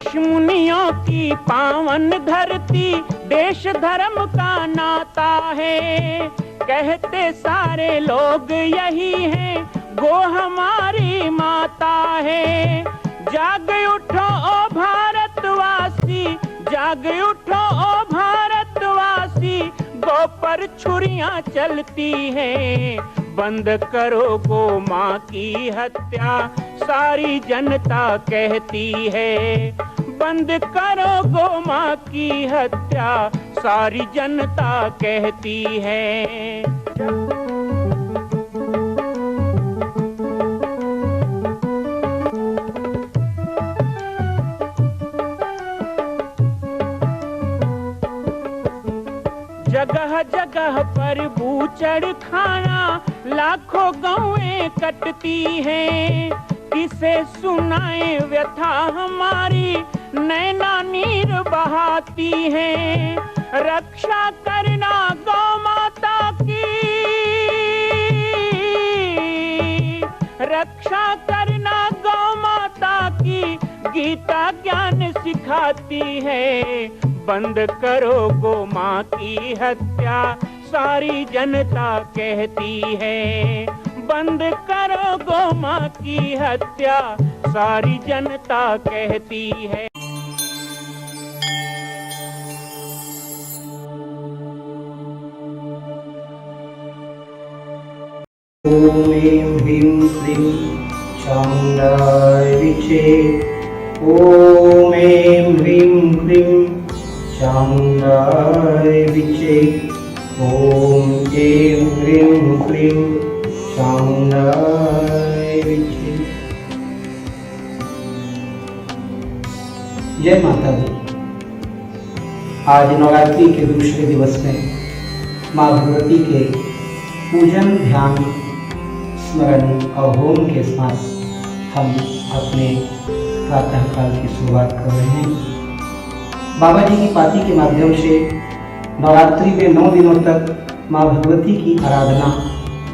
ऋषि मुनियों की पावन धरती, देश धर्म का नाता है। कहते सारे लोग यही हैं, गो हमारी माता है। जाग उठो ओ भारतवासी, जाग उठो ओ भारतवासी, गो पर छुरियां चलती हैं। बंद करो गो माँ की हत्या, सारी जनता कहती है। बंद करो गो माँ की हत्या, सारी जनता कहती है। जगह जगह पर बूचड़ खाना, लाखों गौएं कटती हैं। किसे सुनाए व्यथा हमारी, नैना नीर बहाती हैं। रक्षा करना गौ माता की, रक्षा करना गौ माता की, गीता ज्ञान सिखाती है। बंद करो गो माँ की हत्या, सारी जनता कहती है। बंद करो गो माँ की हत्या, सारी जनता कहती है। ओम ऐं ह्रीं क्लीं चामुण्डाय विचे। ओम ऐं ह्रीं क्लीं चामुण्डाय विचे। ओम ऐं ह्रीं क्लीं चामुण्डाय विचे। जय माता दी। आज नवरात्रि के दूसरे दिवस में माँ भगवती के पूजन, ध्यान, स्मरण और होम के साथ हम अपने प्रातः काल की शुरुआत कर रहे हैं। बाबा जी की पाती के माध्यम से नवरात्रि में 9 दिनों तक माँ भगवती की आराधना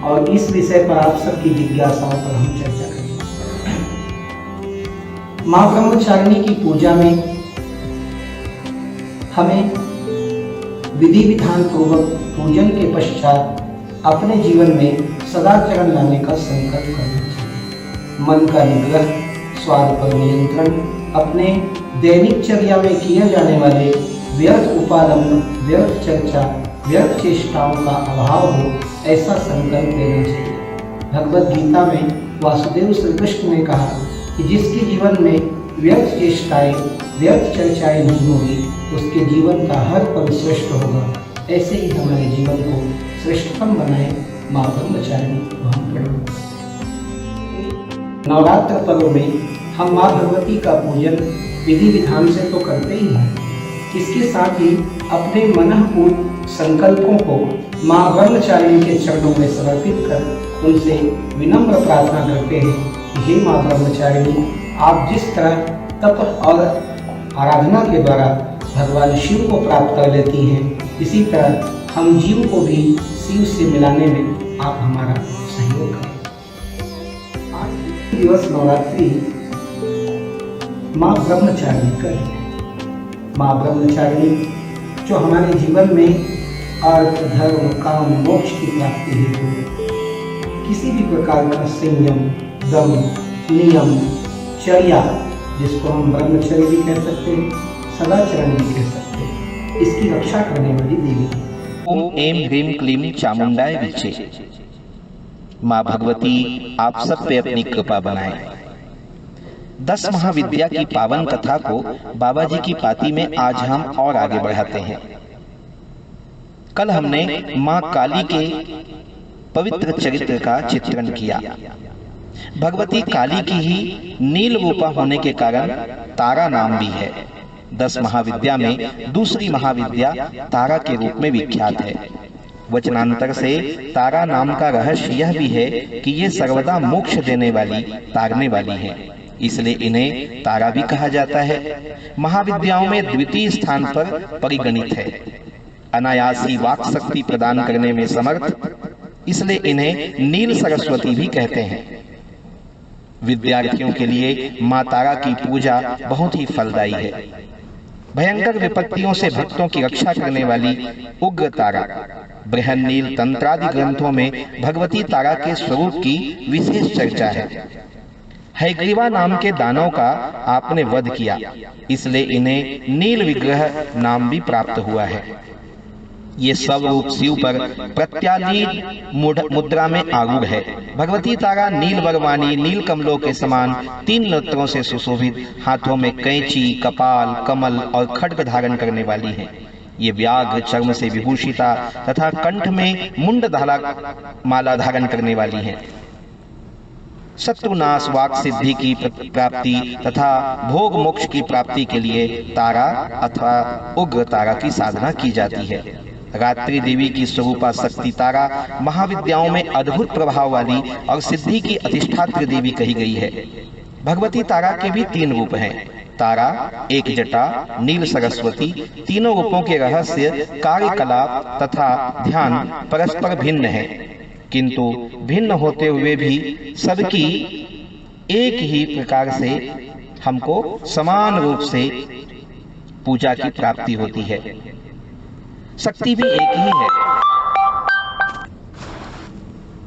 और इस विषय पर आप सबकी जिज्ञासाओं पर हम चर्चा करेंगे। माँ ब्रह्मचारिणी की पूजा में हमें विधि विधान पूर्वक पूजन के पश्चात अपने जीवन में सदाचरण लाने का संकल्प करना चाहिए। मन का निग्रह, स्वाद पर नियंत्रण, अपने दैनिक चर्या में किए जाने वाले व्यर्थ उपादन, व्यर्थ चर्चा, व्यर्थ चेष्टाओं का अभाव हो, ऐसा संकल्प लेना चाहिए। भगवद गीता में वासुदेव श्री कृष्ण ने कहा कि जिसके जीवन में व्यर्थ चेष्टाएं, व्यर्थ चर्चाएं नहीं होगी, उसके जीवन का हर पल श्रेष्ठ होगा। ऐसे ही हमारे जीवन को श्रेष्ठतम बनाए माँ ब्रह्मचारिणी को हम प्रणव। नवरात्र पर्व में हम माँ भगवती का पूजन विधि विधान से तो करते ही हैं, इसके साथ ही अपने मनःपूर्ण संकल्पों को माँ ब्रह्मचारिणी के चरणों में समर्पित कर उनसे विनम्र प्रार्थना करते हैं कि हे माँ ब्रह्मचारिणी, आप जिस तरह तप और आराधना के द्वारा भगवान शिव को प्राप्त कर लेती हैं, इसी तरह हम जीव को भी शिव से मिलाने में आप हमारा सहयोग करें। आज दिवस नवरात्रि माँ ब्रह्मचारिणी का है। माँ ब्रह्मचारिणी जो हमारे जीवन में अर्थ, धर्म, काम, मोक्ष की प्राप्ति हेतु किसी भी प्रकार का संयम, दम, नियम, चर्या, जिसको हम ब्रह्मचर्य भी कह सकते हैं, सदाचरण भी कह सकते हैं, इसकी रक्षा करने वाली देवी है। ओम ऐं ह्रीं क्लीं चामुण्डाय विचे। माँ भगवती आप सब पे अपनी कृपा बनाए। 10 महाविद्या की पावन कथा को बाबा जी की पाती में आज हम और आगे बढ़ाते हैं। कल हमने माँ काली के पवित्र चरित्र का चित्रण किया। भगवती काली की ही नील रूपा होने के कारण तारा नाम भी है। 10 महाविद्या में दूसरी महाविद्या तारा के रूप में विख्यात है। वचनांतर से तारा नाम का रहस्य यह भी है कि ये सर्वदा मोक्ष देने वाली, तारने वाली हैं, इसलिए इन्हें तारा भी कहा जाता है। महाविद्याओं में द्वितीय स्थान पर परिगणित है। अनायासी वाक शक्ति प्रदान करने में समर्थ, इसलिए इन्हें नील सरस्वती भी कहते हैं। विद्यार्थियों के लिए माँ तारा की पूजा बहुत ही फलदायी है। भयंकर विपत्तियों से भक्तों की रक्षा करने वाली उग्र तारा, बृहन्नील तंत्रादि ग्रंथों में भगवती तारा के स्वरूप की विशेष चर्चा है। हयग्रीवा नाम के दानव का आपने वध किया, इसलिए इन्हें नील विग्रह नाम भी प्राप्त हुआ है। ये सब रूप शिव पर प्रत्यालीन मुद्रा में आरूढ़ है। भगवती तारा नील बरवानी, नील कमलों के समान 3 नेत्रों से सुशोभित, हाथों में कैंची, कपाल, कमल और खड्ग धारण करने वाली है। ये व्याघ्र चर्म से विभूषिता तथा कंठ में मुंड माला धारण करने वाली है। शत्रुनाश, वाक सिद्धि की प्राप्ति तथा भोग मोक्ष की प्राप्ति के लिए तारा अथवा उग्र तारा की साधना की जाती है। रात्रि देवी की स्वरूपा शक्ति तारा महाविद्याओं में अद्भुत प्रभाव वाली और सिद्धि की अधिष्ठात्री देवी कही गई है। भगवती तारा के भी 3 रूप हैं। तारा, एक जटा, नील सरस्वती। तीनों रूपों के रहस्य, कार्यकलाप तथा ध्यान परस्पर भिन्न है, किंतु भिन्न होते हुए भी सबकी एक ही प्रकार से हमको समान रूप से पूजा की प्राप्ति होती है। शक्ति भी एक ही है।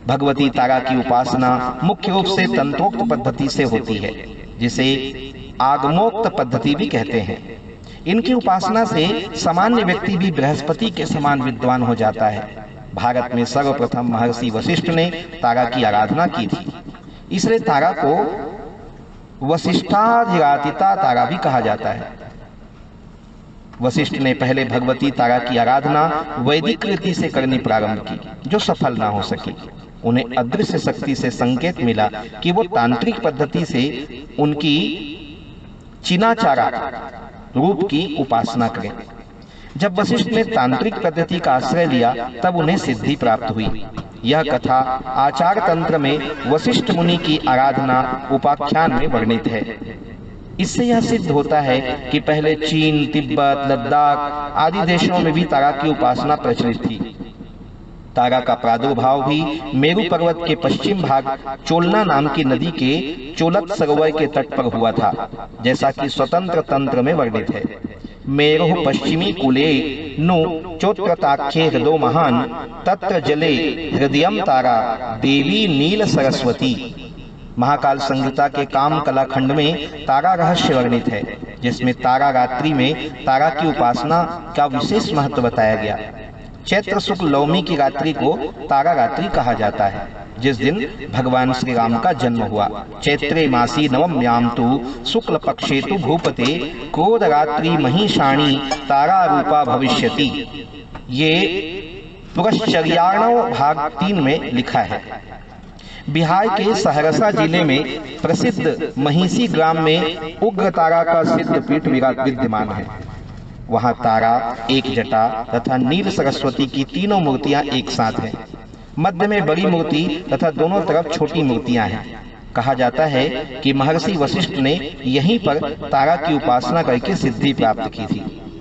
भगवती तारा की उपासना मुख्य रूप से तंत्रोक्त पद्धति से होती है, जिसे आगमोक्त पद्धति भी कहते हैं। इनकी उपासना से सामान्य व्यक्ति भी बृहस्पति के समान विद्वान हो जाता है। भारत में सर्वप्रथम महर्षि वशिष्ठ ने तारा की आराधना की थी, इसलिए तारा को वशिष्ठाधिरातिता तारा भी कहा जाता है। वशिष्ठ ने पहले भगवती तारा की आराधना वैदिक रीति से करनी प्रारंभ की, जो सफल ना हो सकी। उन्हें अदृश्य शक्ति से संकेत मिला कि वो तांत्रिक पद्धति से उनकी चिनाचारा रूप की उपासना करें। जब वशिष्ठ ने तांत्रिक पद्धति का आश्रय लिया, तब उन्हें सिद्धि प्राप्त हुई। यह कथा आचार तंत्र में वशिष्ठ मुनि की आराधना उपाख्यान में वर्णित है। इससे यह सिद्ध होता है कि पहले चीन, तिब्बत, लद्दाख आदि देशों में भी तारा की उपासना प्रचलित थी। तारा का प्रादुर्भाव भी मेरु पर्वत के पश्चिम भाग चोलना नाम की नदी के चोलत सरोवर के तट पर हुआ था, जैसा कि स्वतंत्र तंत्र में वर्णित है। मेरु पश्चिमी कुले नु चोत्रताख्ये हृदो महान तत्र जले हृदयम तारा देवी नील सरस्वती। महाकाल संहिता के काम कला खंड में तारा रहस्य वर्णित है, जिसमें तारा रात्रि में तारा की उपासना का विशेष महत्व बताया गया। चैत्र शुक्ल नवमी की रात्रि को तारा रात्रि कहा जाता है, जिस दिन भगवान श्री राम का जन्म हुआ। चैत्रे मासी नवम्याम तु शुक्ल पक्षे तु भूपते क्रोध रात्रि महिषाणी तारा रूपा भविष्यति। ये पुरश्चर्याणव भाग 3 में लिखा है। बिहार के सहरसा जिले में प्रसिद्ध महिषी ग्राम में उग्र तारा का सिद्ध पीठ विद्यमान है। वहां तारा, एक जटा तथा नील सरस्वती की तीनों मूर्तियां एक साथ हैं। मध्य में बड़ी मूर्ति तथा दोनों तरफ छोटी मूर्तियां हैं। कहा जाता है कि महर्षि वशिष्ठ ने यहीं पर तारा की उपासना करके सिद्धि प्राप्त की थी।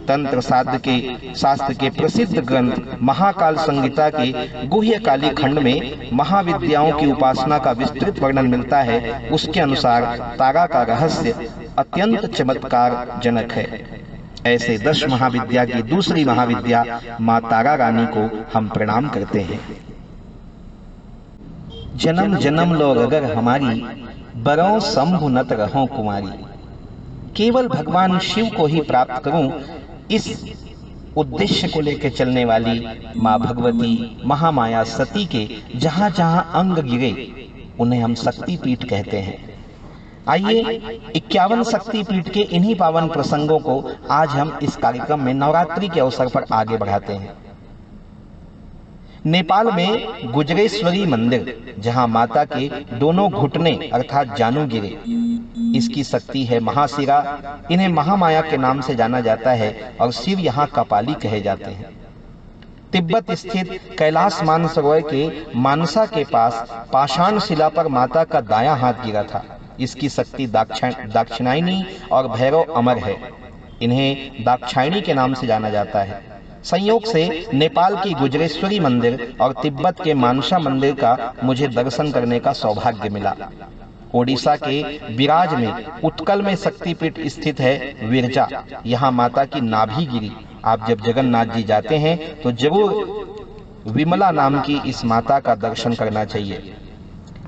तंत्र शास्त्र के प्रसिद्ध ग्रंथ महाकाल संहिता के गुह्यकाली खंड में महाविद्याओं की उपासना का विस्तृत वर्णन मिलता है। उसके अनुसार तारा का रहस्य अत्यंत चमत्कार जनक है। ऐसे 10 महाविद्या की दूसरी महाविद्या माँ तारा रानी को हम प्रणाम करते हैं। जन्म जन्म लो अगर हमारी, बरों शंभु नत रहो कुमारी। केवल भगवान शिव को ही प्राप्त करूं, इस उद्देश्य को लेकर चलने वाली माँ भगवती महामाया सती के जहां जहां अंग गिरे उन्हें हम शक्ति पीठ कहते हैं। आइए 51 शक्ति पीठ के इन्हीं पावन प्रसंगों को आज हम इस कार्यक्रम में नवरात्रि के अवसर पर आगे बढ़ाते हैं। नेपाल में गुजरेश्वरी मंदिर, जहां माता के दोनों घुटने अर्थात जानु गिरे, इसकी शक्ति है महाशिरा। इन्हें महामाया के नाम से जाना जाता है और शिव यहाँ कपाली कहे जाते हैं। तिब्बत स्थित कैलाश मानसरोवर के मानसा के पास पाषाण शिला पर माता का दायां हाथ गिरा था। इसकी शक्ति दाक्षिणायनी और भैरव अमर है। इन्हें दाक्षायणी के नाम से जाना जाता है। संयोग से नेपाल की गुजरेश्वरी मंदिर और तिब्बत के मानसा मंदिर का मुझे दर्शन करने का सौभाग्य मिला। ओडिशा के विराज में उत्कल में शक्तिपीठ स्थित है विरजा। यहाँ माता की नाभि गिरी। आप जब जगन्नाथ जी जाते हैं तो जरूर विमला नाम की इस माता का दर्शन करना चाहिए।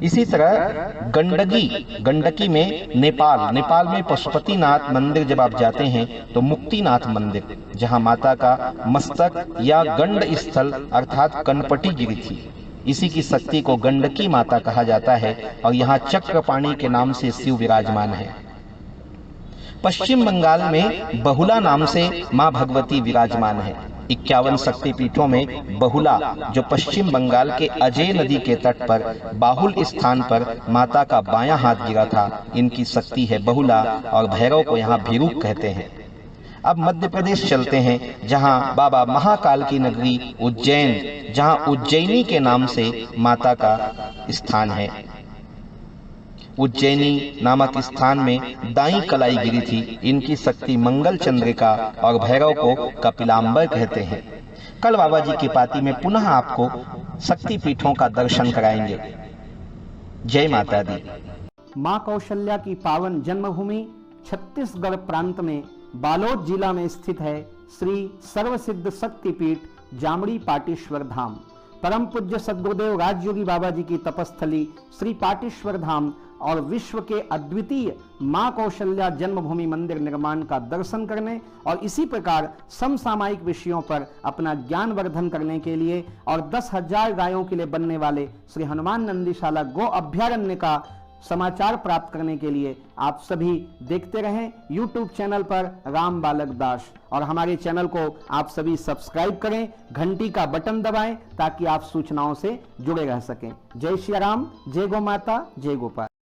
इसी तरह गंडकी में नेपाल में पशुपतिनाथ मंदिर जब आप जाते हैं तो मुक्तिनाथ मंदिर, जहां माता का मस्तक या गंड स्थल अर्थात कनपटी गिरी थी। इसी की शक्ति को गंडकी माता कहा जाता है और यहाँ चक्रपाणी के नाम से शिव विराजमान है। पश्चिम बंगाल में बहुला नाम से मां भगवती विराजमान है। 51 शक्तिपीठों में बहुला, जो पश्चिम बंगाल के अजय नदी के तट पर बाहुल स्थान पर माता का बायां हाथ गिरा था, इनकी शक्ति है बहुला और भैरव को यहाँ भीरूक कहते हैं। अब मध्य प्रदेश चलते हैं, जहाँ बाबा महाकाल की नगरी उज्जैन, जहाँ उज्जैनी के नाम से माता का स्थान है। उज्जैनी नामक स्थान में दाई कलाई गिरी थी। इनकी शक्ति मंगल चंद्रिका और भैरव को कपिलांबर कहते हैं। कल बाबा जी की पाती में पुनः आपको शक्ति पीठों का दर्शन कराएंगे। जय माता दी। मां कौशल्या की पावन जन्मभूमि छत्तीसगढ़ प्रांत में बालोद जिला में स्थित है श्री सर्वसिद्ध शक्तिपीठ जामड़ी पाटेश्वर धाम। परम पूज्य सद्गुरुदेव राजयोगी बाबा जी की तपस्थली श्री पाटेश्वर धाम और विश्व के अद्वितीय मां कौशल्या जन्मभूमि मंदिर निर्माण का दर्शन करने और इसी प्रकार समसामयिक विषयों पर अपना ज्ञान वर्धन करने के लिए और 10,000 गायों के लिए बनने वाले श्री हनुमान नंदीशाला गो अभ्यारण्य का समाचार प्राप्त करने के लिए आप सभी देखते रहें YouTube चैनल पर राम बालक दास, और हमारे चैनल को आप सभी सब्सक्राइब करें, घंटी का बटन दबाएं ताकि आप सूचनाओं से जुड़े रह सकें। जय श्री राम, जय गौ माता, जय गोपाल।